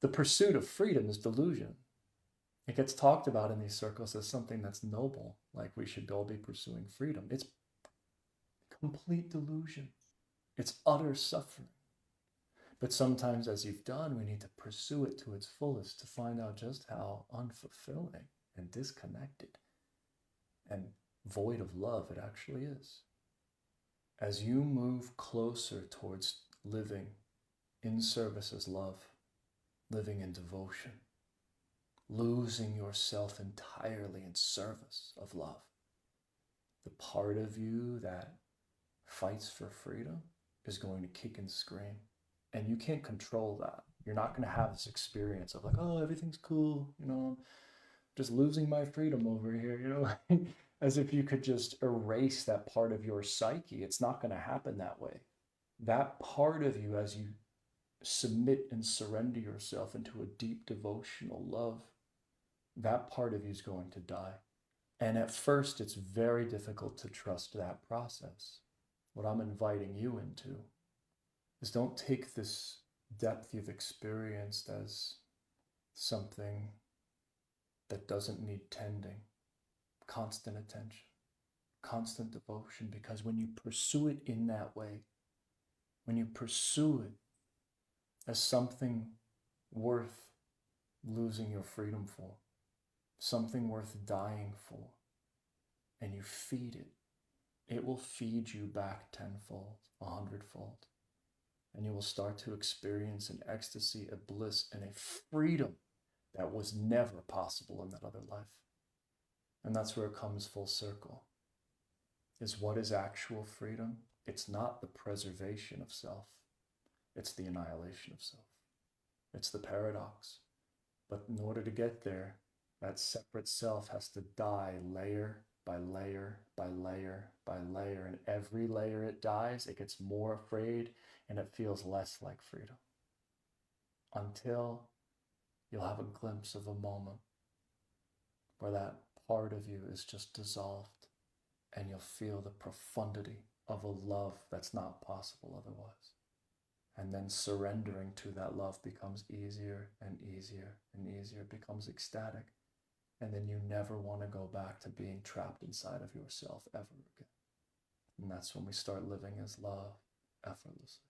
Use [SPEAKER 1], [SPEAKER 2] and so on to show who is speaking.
[SPEAKER 1] The pursuit of freedom is delusion. It gets talked about in these circles as something that's noble, like we should all be pursuing freedom. It's complete delusion. It's utter suffering. But sometimes, as you've done, we need to pursue it to its fullest to find out just how unfulfilling and disconnected and void of love it actually is. As you move closer towards living in service as love, living in devotion, losing yourself entirely in service of love, the part of you that fights for freedom is going to kick and scream. And you can't control that. You're not going to have this experience of like, oh, everything's cool, just losing my freedom over here, as if you could just erase that part of your psyche. It's not going to happen that way. That part of you, as you submit and surrender yourself into a deep devotional love, that part of you is going to die. And at first, it's very difficult to trust that process. What I'm inviting you into is don't take this depth you've experienced as something that doesn't need tending, constant attention, constant devotion, because when you pursue it in that way, when you pursue it as something worth losing your freedom for, something worth dying for, and you feed it, it will feed you back tenfold, 100-fold. And you will start to experience an ecstasy, a bliss, and a freedom that was never possible in that other life. And that's where it comes full circle. Is what is actual freedom? It's not the preservation of self. It's the annihilation of self. It's the paradox. But in order to get there, that separate self has to die layer by layer by layer by layer. And every layer it dies, it gets more afraid and it feels less like freedom. Until you'll have a glimpse of a moment where that part of you is just dissolved and you'll feel the profundity of a love that's not possible otherwise. And then surrendering to that love becomes easier and easier and easier. It becomes ecstatic. And then you never want to go back to being trapped inside of yourself ever again. And that's when we start living as love effortlessly.